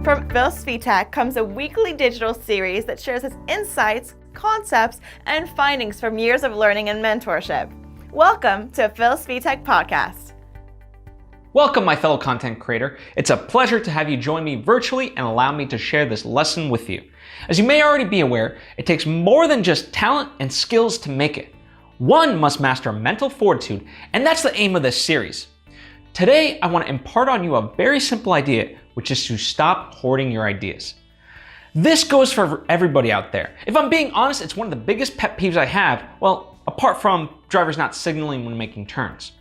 From Svitek comes a weekly digital series that shares its insights, concepts, and findings from years of learning and mentorship. Welcome to Svitek Podcast. Welcome, my fellow content creator. It's a pleasure to have you join me virtually and allow me to share this lesson with you. As you may already be aware, it takes more than just talent and skills to make it. One must master mental fortitude, and that's the aim of this series. Today, I want to impart on you a very simple idea, which is to stop hoarding your ideas. This goes for everybody out there. If I'm being honest, it's one of the biggest pet peeves I have, well, apart from drivers not signaling when making turns.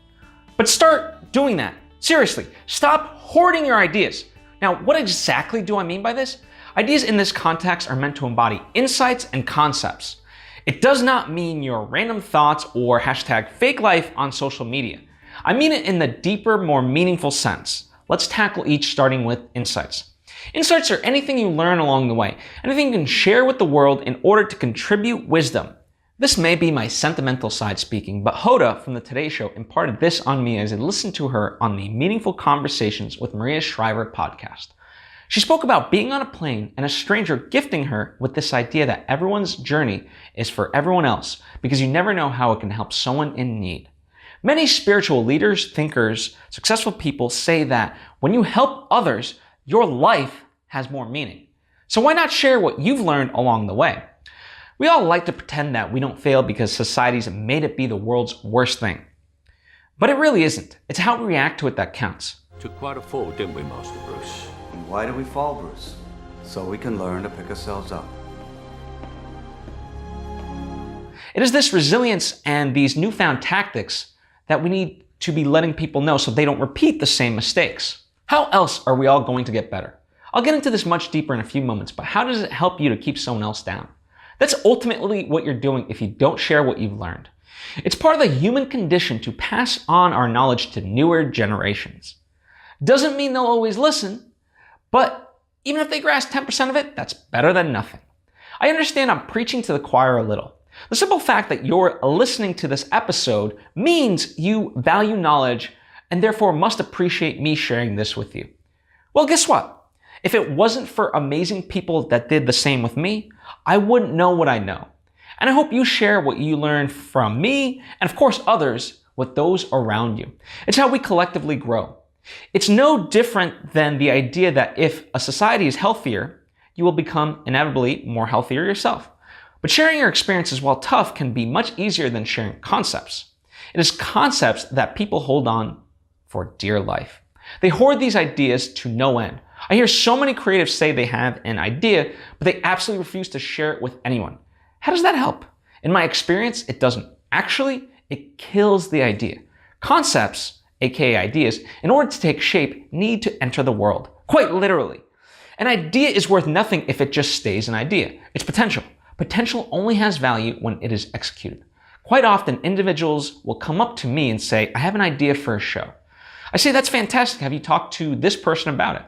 But start doing that. Seriously, stop hoarding your ideas. Now, what exactly do I mean by this? Ideas in this context are meant to embody insights and concepts. It does not mean your random thoughts or #fake life on social media. I mean it in the deeper, more meaningful sense. Let's tackle each starting with insights. Insights are anything you learn along the way, anything you can share with the world in order to contribute wisdom. This may be my sentimental side speaking, but Hoda from the Today Show imparted this on me as I listened to her on the Meaningful Conversations with Maria Shriver podcast. She spoke about being on a plane and a stranger gifting her with this idea that everyone's journey is for everyone else because you never know how it can help someone in need. Many spiritual leaders, thinkers, successful people say that when you help others, your life has more meaning. So why not share what you've learned along the way? We all like to pretend that we don't fail because society's made it be the world's worst thing. But it really isn't. It's how we react to it that counts. Took quite a fall, didn't we, Master Bruce? And why do we fall, Bruce? So we can learn to pick ourselves up. It is this resilience and these newfound tactics that we need to be letting people know so they don't repeat the same mistakes. How else are we all going to get better? I'll get into this much deeper in a few moments, but how does it help you to keep someone else down? That's ultimately what you're doing if you don't share what you've learned. It's part of the human condition to pass on our knowledge to newer generations. Doesn't mean they'll always listen, but even if they grasp 10% of it, that's better than nothing. I understand I'm preaching to the choir a little. The simple fact that you're listening to this episode means you value knowledge and therefore must appreciate me sharing this with you. Well, guess what? If it wasn't for amazing people that did the same with me, I wouldn't know what I know. And I hope you share what you learned from me and of course others with those around you. It's how we collectively grow. It's no different than the idea that if a society is healthier, you will become inevitably more healthier yourself. But sharing your experiences, while tough, can be much easier than sharing concepts. It is concepts that people hold on for dear life. They hoard these ideas to no end. I hear so many creatives say they have an idea, but they absolutely refuse to share it with anyone. How does that help? In my experience, it doesn't. Actually, it kills the idea. Concepts, aka ideas, in order to take shape, need to enter the world. Quite literally. An idea is worth nothing if it just stays an idea. It's potential. Potential only has value when it is executed. Quite often, individuals will come up to me and say, I have an idea for a show. I say, that's fantastic. Have you talked to this person about it?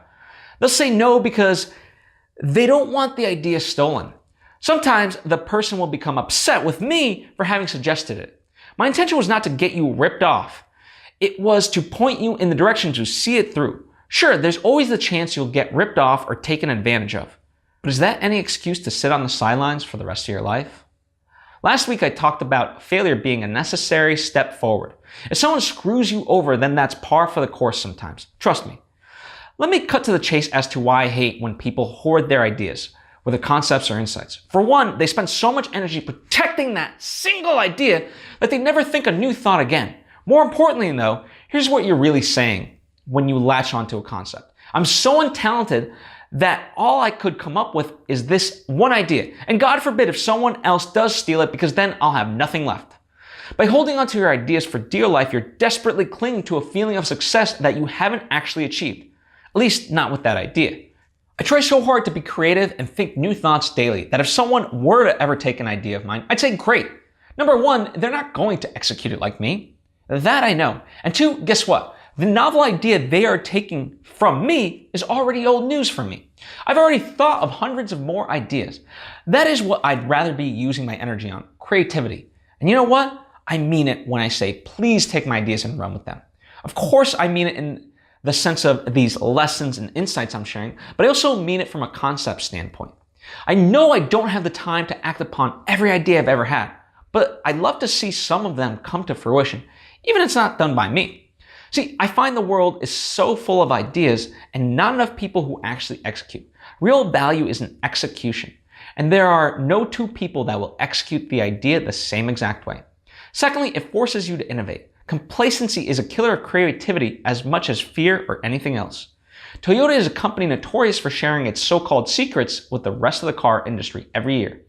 They'll say no because they don't want the idea stolen. Sometimes the person will become upset with me for having suggested it. My intention was not to get you ripped off. It was to point you in the direction to see it through. Sure, there's always the chance you'll get ripped off or taken advantage of. But is that any excuse to sit on the sidelines for the rest of your life? Last week I talked about failure being a necessary step forward. If someone screws you over, then that's par for the course sometimes. Trust me. Let me cut to the chase as to why I hate when people hoard their ideas, whether concepts or insights. For one, they spend so much energy protecting that single idea that they never think a new thought again. More importantly though, here's what you're really saying when you latch onto a concept. I'm so untalented that all I could come up with is this one idea. And God forbid if someone else does steal it, because then I'll have nothing left. By holding onto your ideas for dear life, you're desperately clinging to a feeling of success that you haven't actually achieved. At least not with that idea. I try so hard to be creative and think new thoughts daily that if someone were to ever take an idea of mine, I'd say great. Number one, they're not going to execute it like me. That I know. And two, guess what? The novel idea they are taking from me is already old news for me. I've already thought of hundreds of more ideas. That is what I'd rather be using my energy on, creativity. And you know what? I mean it when I say, please take my ideas and run with them. Of course, I mean it in the sense of these lessons and insights I'm sharing, but I also mean it from a concept standpoint. I know I don't have the time to act upon every idea I've ever had, but I'd love to see some of them come to fruition, even if it's not done by me. See, I find the world is so full of ideas and not enough people who actually execute. Real value is in execution, and there are no two people that will execute the idea the same exact way. Secondly, it forces you to innovate. Complacency is a killer of creativity as much as fear or anything else. Toyota is a company notorious for sharing its so-called secrets with the rest of the car industry every year.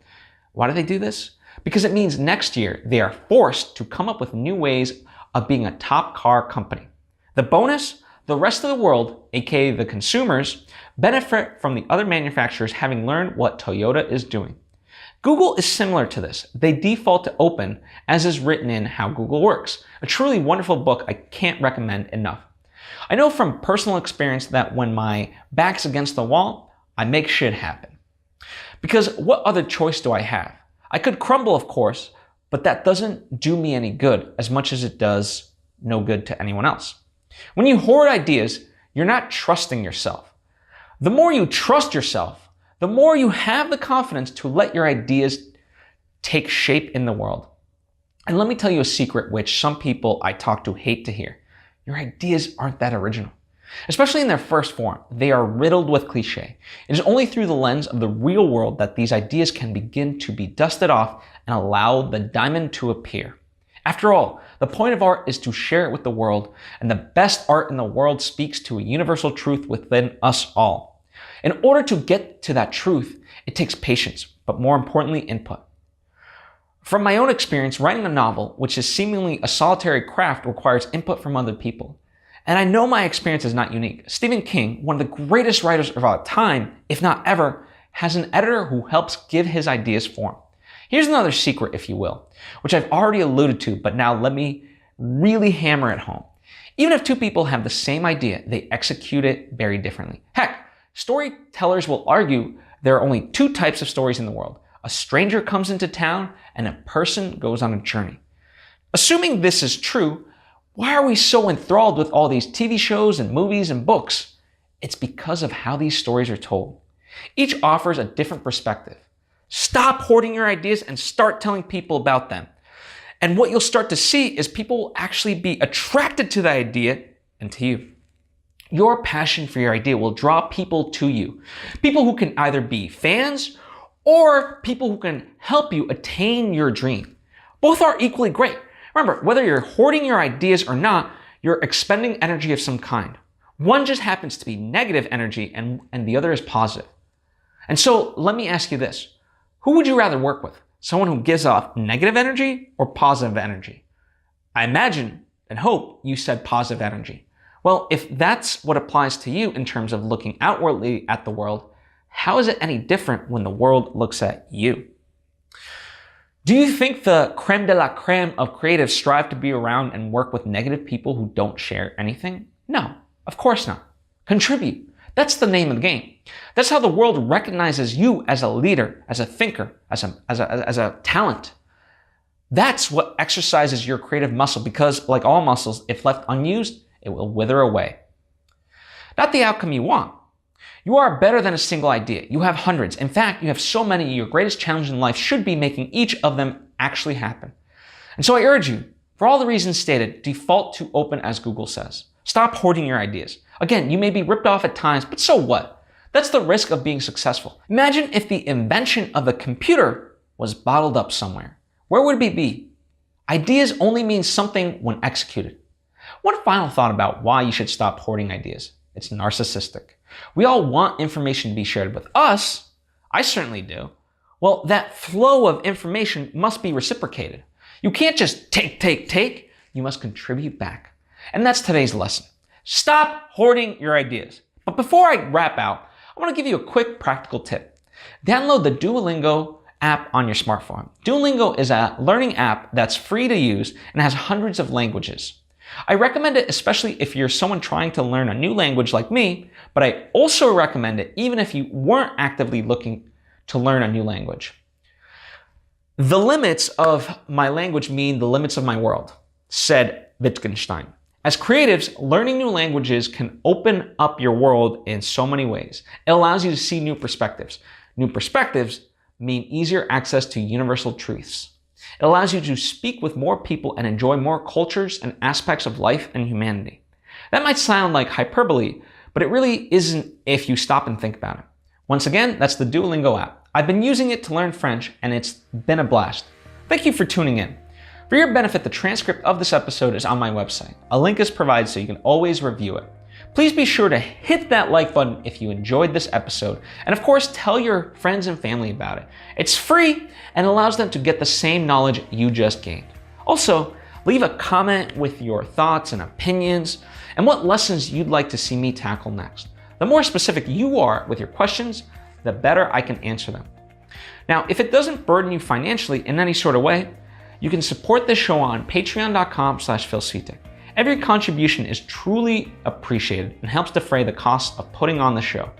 Why do they do this? Because it means next year they are forced to come up with new ways of being a top car company. The bonus? The rest of the world, aka the consumers, benefit from the other manufacturers having learned what Toyota is doing. Google is similar to this. They default to open, as is written in How Google Works, a truly wonderful book I can't recommend enough. I know from personal experience that when my back's against the wall, I make shit happen. Because what other choice do I have? I could crumble, of course, but that doesn't do me any good as much as it does no good to anyone else. When you hoard ideas, you're not trusting yourself. The more you trust yourself, the more you have the confidence to let your ideas take shape in the world. And let me tell you a secret which some people I talk to hate to hear. Your ideas aren't that original. Especially in their first form, they are riddled with cliche. It is only through the lens of the real world that these ideas can begin to be dusted off and allow the diamond to appear. After all, the point of art is to share it with the world, and the best art in the world speaks to a universal truth within us all. In order to get to that truth, it takes patience, but more importantly, input. From my own experience, writing a novel, which is seemingly a solitary craft, requires input from other people. And I know my experience is not unique. Stephen King, one of the greatest writers of our time, if not ever, has an editor who helps give his ideas form. Here's another secret, if you will, which I've already alluded to, but now let me really hammer it home. Even if two people have the same idea, they execute it very differently. Heck, storytellers will argue there are only two types of stories in the world. A stranger comes into town and a person goes on a journey. Assuming this is true, why are we so enthralled with all these TV shows and movies and books? It's because of how these stories are told. Each offers a different perspective. Stop hoarding your ideas and start telling people about them. And what you'll start to see is people will actually be attracted to the idea and to you. Your passion for your idea will draw people to you. People who can either be fans or people who can help you attain your dream. Both are equally great. Remember, whether you're hoarding your ideas or not, you're expending energy of some kind. One just happens to be negative energy and the other is positive. And so let me ask you this. Who would you rather work with? Someone who gives off negative energy or positive energy? I imagine and hope you said positive energy. Well, if that's what applies to you in terms of looking outwardly at the world, how is it any different when the world looks at you? Do you think the creme de la creme of creatives strive to be around and work with negative people who don't share anything? No, of course not. Contribute. That's the name of the game. That's how the world recognizes you as a leader, as a thinker, as a talent. That's what exercises your creative muscle because, like all muscles, if left unused, it will wither away. Not the outcome you want. You are better than a single idea. You have hundreds. In fact, you have so many, your greatest challenge in life should be making each of them actually happen. And so I urge you, for all the reasons stated, default to open as Google says. Stop hoarding your ideas. Again, you may be ripped off at times, but so what? That's the risk of being successful. Imagine if the invention of the computer was bottled up somewhere. Where would it be? Ideas only mean something when executed. One final thought about why you should stop hoarding ideas. It's narcissistic. We all want information to be shared with us. I certainly do. Well, that flow of information must be reciprocated. You can't just take. You must contribute back. And that's today's lesson. Stop hoarding your ideas. But before I wrap out, I want to give you a quick practical tip. Download the Duolingo app on your smartphone. Duolingo is a learning app that's free to use and has hundreds of languages. I recommend it especially if you're someone trying to learn a new language like me, but I also recommend it even if you weren't actively looking to learn a new language. The limits of my language mean the limits of my world, said Wittgenstein. As creatives, learning new languages can open up your world in so many ways. It allows you to see new perspectives. New perspectives mean easier access to universal truths. It allows you to speak with more people and enjoy more cultures and aspects of life and humanity. That might sound like hyperbole, but it really isn't if you stop and think about it. Once again, that's the Duolingo app. I've been using it to learn French, and it's been a blast. Thank you for tuning in. For your benefit, the transcript of this episode is on my website. A link is provided so you can always review it. Please be sure to hit that like button if you enjoyed this episode, and of course, tell your friends and family about it. It's free and allows them to get the same knowledge you just gained. Also, leave a comment with your thoughts and opinions and what lessons you'd like to see me tackle next. The more specific you are with your questions, the better I can answer them. Now, if it doesn't burden you financially in any sort of way, you can support this show on patreon.com/PhilSvitek. Every contribution is truly appreciated and helps defray the costs of putting on the show,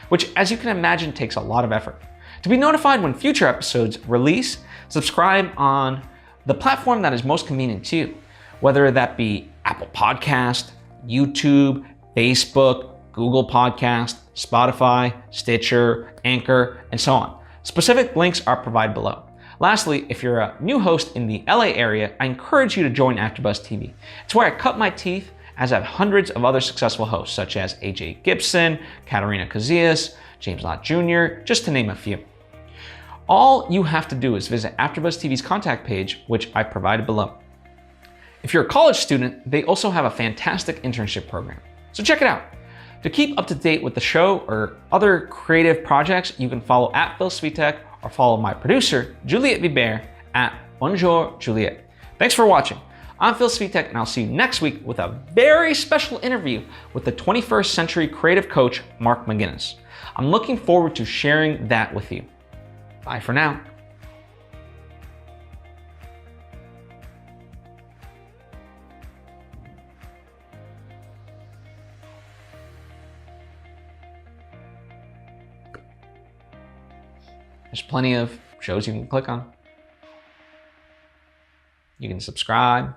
which, as you can imagine, takes a lot of effort. To be notified when future episodes release, subscribe on the platform that is most convenient to you, whether that be Apple Podcast, YouTube, Facebook, Google Podcast, Spotify, Stitcher, Anchor, and so on. Specific links are provided below. Lastly, if you're a new host in the LA area, I encourage you to join AfterBuzz TV. It's where I cut my teeth, as I have hundreds of other successful hosts such as AJ Gibson, Katarina Casillas, James Lott Jr., just to name a few. All you have to do is visit AfterBuzz TV's contact page, which I provided below. If you're a college student, they also have a fantastic internship program, so check it out. To keep up to date with the show or other creative projects, you can follow @PhilSvitek or follow my producer, Juliette Vibert, @Bonjour Juliette. Thanks for watching. I'm Phil Svitek, and I'll see you next week with a very special interview with the 21st century creative coach, Mark McGinnis. I'm looking forward to sharing that with you. Bye for now. There's plenty of shows you can click on. You can subscribe.